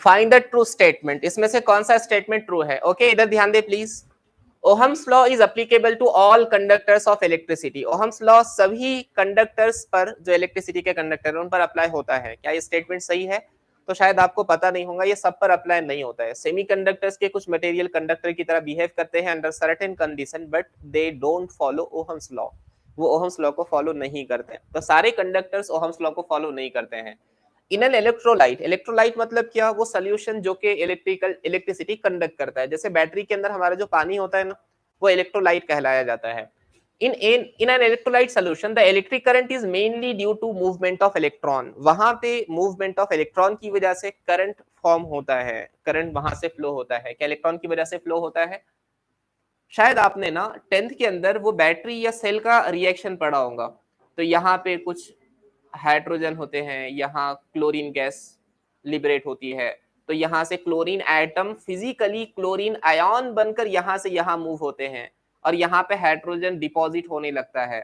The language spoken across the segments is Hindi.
फाइंड द ट्रू स्टेटमेंट, इसमें से कौन सा स्टेटमेंट ट्रू है? ओके, इधर ध्यान दे please. Ohm's law is applicable to all conductors of electricity. Ohm's law सभी कंडक्टर्स पर, जो इलेक्ट्रिसिटी के कंडक्टर उन पर अप्लाई होता है। क्या ये स्टेटमेंट सही है? तो शायद आपको पता नहीं होगा, ये सब पर अप्लाई नहीं होता है। सेमीकंडक्टर्स के कुछ मटेरियल कंडक्टर की तरह बिहेव करते हैं under certain condition, but they don't follow Ohm's law. वो ओहम्स लॉ को फॉलो नहीं करते। तो सारे कंडक्टर्स ओहम्स लॉ को फॉलो नहीं करते हैं। इन एन इलेक्ट्रोलाइट, इलेक्ट्रोलाइट मतलब क्या? वो सोल्यूशन जो कि इलेक्ट्रिसिटी कंडक्ट करता है। जैसे बैटरी के अंदर हमारा जो पानी होता है ना, वो इलेक्ट्रोलाइट कहलाया जाता है। in an electrolyte solution the electric current is mainly due to movement of electron। वहां पे movement of electron की वजह से करंट फॉर्म होता है, करंट वहां से फ्लो होता है। क्या इलेक्ट्रॉन की वजह से फ्लो होता है? शायद आपने ना 10th के अंदर वो बैटरी या सेल का रिएक्शन पढ़ा होगा। तो यहाँ पे कुछ हाइड्रोजन होते हैं, यहाँ क्लोरीन गैस लिबरेट होती है, तो यहाँ से chlorine atom physically chlorine ion बनकर यहाँ से यहाँ मूव होते हैं, और यहाँ पे हाइड्रोजन डिपॉजिट होने लगता है।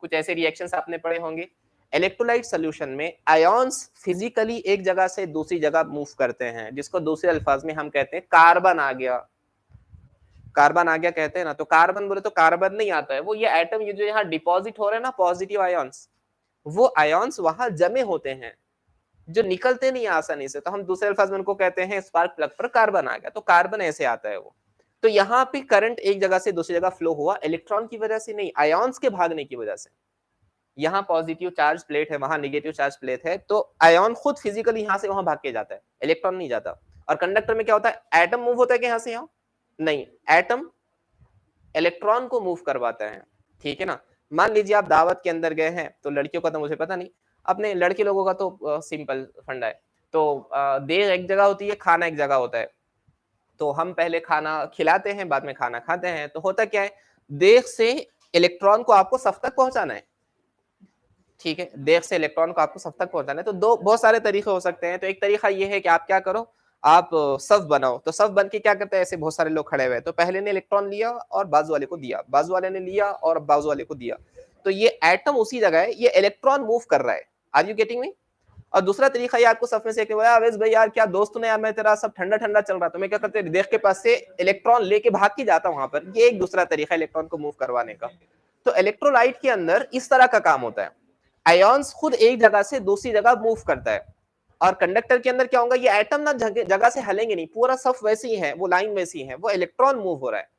कुछ ऐसे रिएक्शंस आपने पढ़े होंगे। इलेक्ट्रोलाइट सॉल्यूशन में आयन्स फिजिकली एक जगह से दूसरी जगह मूव करते हैं, जिसको दूसरे अल्फाज में हम कहते हैं कार्बन आ गया, कार्बन आ गया कहते हैं ना। तो कार्बन बोले तो कार्बन नहीं आता है, वो ये एटम ये जो यहाँ डिपॉजिट हो रहे हैं ना पॉजिटिव आयन्स, वो आयन्स वहां जमे होते हैं जो निकलते नहीं आसानी से। तो हम दूसरे अल्फाज में उनको कहते हैं स्पार्क प्लग पर कार्बन आ गया, तो कार्बन ऐसे आता है वो। तो यहाँ पे करंट एक जगह से दूसरी जगह फ्लो हुआ इलेक्ट्रॉन की वजह से नहीं, आयन्स के भागने की वजह से। यहाँ पॉजिटिव चार्ज प्लेट है, वहां नेगेटिव चार्ज प्लेट है, तो आयन खुद फिजिकली यहाँ से वहां भाग के जाता है, इलेक्ट्रॉन नहीं जाता। और कंडक्टर में क्या होता है? एटम मूव होता है कि यहाँ से यहाँ नहीं, एटम इलेक्ट्रॉन को मूव करवाता है। ठीक है ना। मान लीजिए आप दावत के अंदर गए हैं, तो लड़कियों का तो मुझे पता नहीं, अपने लड़के लोगों का तो सिंपल फंडा है। तो देर एक जगह होती है, खाना एक जगह होता है। तो हम पहले खाना खिलाते हैं, बाद में खाना खाते हैं। तो होता क्या है, देर से इलेक्ट्रॉन को आपको सब तक पहुंचाना है। ठीक है, देर से इलेक्ट्रॉन को आपको सब तक पहुंचाना है। तो दो बहुत सारे तरीके हो सकते हैं। तो एक तरीका ये है कि आप क्या करो, आप सफ बनाओ। तो सफ बन के क्या करते हैं, ऐसे बहुत सारे लोग खड़े हुए, तो पहले ने इलेक्ट्रॉन लिया और बाजू वाले को दिया, बाजू वाले ने लिया और बाजू वाले को दिया। तो ये एटम उसी जगह है, ये इलेक्ट्रॉन मूव कर रहा है। Are you getting me? और दूसरा तरीका ये आपको सफ में से एक ने बोला, अवेश भाई यार क्या दोस्त ने यार, मैं तेरा सब ठंडा ठंडा चल रहा, तो मैं क्या करते देख के पास से इलेक्ट्रॉन लेके भाग के जाता वहां पर। ये एक दूसरा तरीका इलेक्ट्रॉन को मूव करवाने का। तो इलेक्ट्रोलाइट के अंदर इस तरह का काम होता है, आयन्स खुद एक जगह से दूसरी जगह मूव करता है। और कंडक्टर के अंदर क्या होगा, ये एटम ना जगह से हलेंगे नहीं, पूरा सफ वैसे ही है, वो लाइन वैसी है, वो इलेक्ट्रॉन मूव हो रहा है।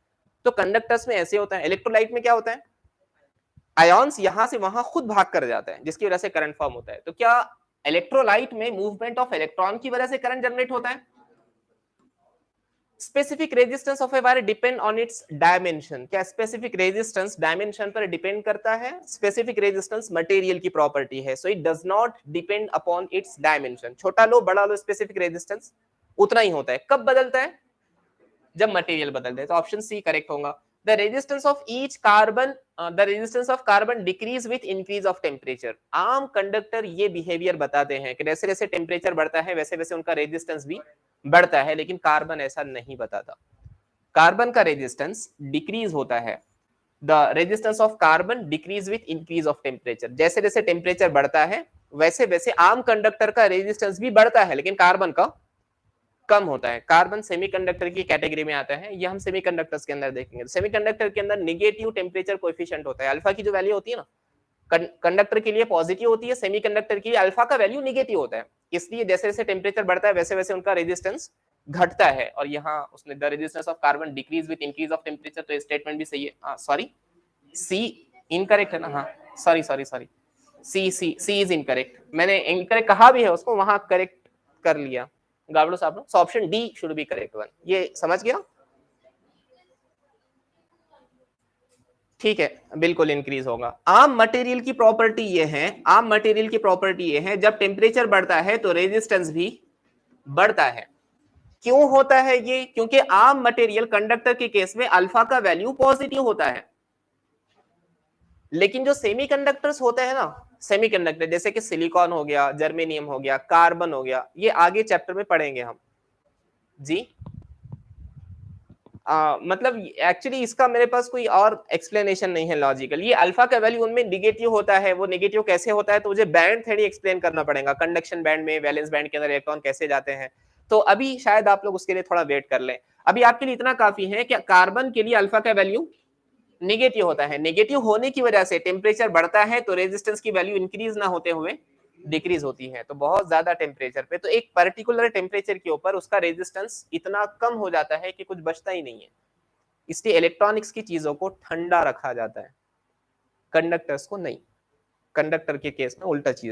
तो कंडक्टर्स में ऐसे होता है। इलेक्ट्रोलाइट में क्या होता है, आयन्स यहां से वहां खुद भाग कर जाता है, जिसकी वजह से करंट फॉर्म होता है। तो क्या इलेक्ट्रोलाइट में मूवमेंट ऑफ इलेक्ट्रॉन की वजह से करंट जनरेट होता है? Specific resistance of a wire depend on it's dimension. क्या स्पेसिफिक रेजिस्टेंस डायमेंशन पर डिपेंड करता है? स्पेसिफिक रेजिस्टेंस मटेरियल की प्रॉपर्टी है, so it does not depend upon its dimension. छोटा लो बड़ा लो, स्पेसिफिक रेजिस्टेंस उतना ही होता है। कब बदलता है? जब मटेरियल बदलता है। तो ऑप्शन सी करेक्ट होगा। The resistance of each carbon, the resistance of carbon decrease with increase of temperature। आम कंडक्टर ये बिहेवियर बताते हैं कि जैसे जैसे टेम्परेचर बढ़ता है वैसे वैसे उनका रेजिस्टेंस भी बढ़ता है, लेकिन कार्बन ऐसा नहीं बताता। कार्बन का रेजिस्टेंस डिक्रीज होता है। The resistance of carbon decrease with increase of temperature. जैसे जैसे टेम्परेचर बढ़ता है वैसे वैसे आम कंडक्टर का रेजिस्टेंस भी बढ़ता है, लेकिन कार्बन का कम होता है। कार्बन सेमीकंडक्टर की कैटेगरी में आता है, ये हम सेमीकंडक्टर्स के अंदर देखेंगे। सेमीकंडक्टर के अंदर नेगेटिव टेम्परेचर कोएफिशिएंट होता है। अल्फा की जो वैल्यू होती है ना, कंडक्टर के लिए पॉजिटिव होती है, सेमीकंडक्टर के लिए अल्फा का वैल्यू नेगेटिव होता है। इसलिए जैसे जैसे टेम्परेचर बढ़ता है वैसे वैसे उनका रेजिस्टेंस घटता है। और यहाँ उसने the resistance of carbon decrease with increase of temperature, तो स्टेटमेंट भी सही है। सॉरी सी इनकरेक्ट है ना, हाँ sorry sorry sorry, C is incorrect. मैंने इनकरेक्ट कहा भी है उसको, वहां करेक्ट कर लिया गावड़ो साहब। So option D should be correct one. ये समझ गया? ठीक है, बिल्कुल इंक्रीज होगा। आम मटेरियल की प्रॉपर्टी ये है, आम मटेरियल की प्रॉपर्टी ये है, जब टेम्परेचर बढ़ता है तो रेजिस्टेंस भी बढ़ता है। क्यों होता है ये? क्योंकि आम मटेरियल कंडक्टर के केस में अल्फा का वैल्यू पॉजिटिव होता है, लेकिन जो सेमीकंडक्टर्स होते हैं ना, सेमीकंडक्टर जैसे कि सिलिकॉन हो गया, जर्मेनियम हो गया, कार्बन हो गया, ये आगे चैप्टर में पढ़ेंगे हम जी। मतलब एक्चुअली इसका मेरे पास कोई और एक्सप्लेनेशन नहीं है लॉजिकल। ये अल्फा का वैल्यू उनमें नेगेटिव होता है, वो नेगेटिव कैसे होता है तो मुझे बैंड थ्योरी एक्सप्लेन करना पड़ेगा। कंडक्शन बैंड में, वैलेंस बैंड के अंदर इलेक्ट्रॉन कैसे जाते हैं, तो अभी शायद आप लोग उसके लिए थोड़ा वेट कर लें। अभी आपके लिए इतना काफी है कि कार्बन के लिए अल्फा का वैल्यू नेगेटिव होता है, नेगेटिव होने की वजह से टेम्परेचर बढ़ता है तो रेजिस्टेंस की वैल्यू इंक्रीज ना होते हुए डिक्रीज होती है। तो बहुत ज्यादा टेम्परेचर पे, तो एक पर्टिकुलर टेम्परेचर के ऊपर उसका रेजिस्टेंस इतना कम हो जाता है कि कुछ बचता ही नहीं है। इसलिए इलेक्ट्रॉनिक्स की चीजों को ठंडा रखा जाता है, कंडक्टर्स को नहीं। कंडक्टर के केस में उल्टा चीज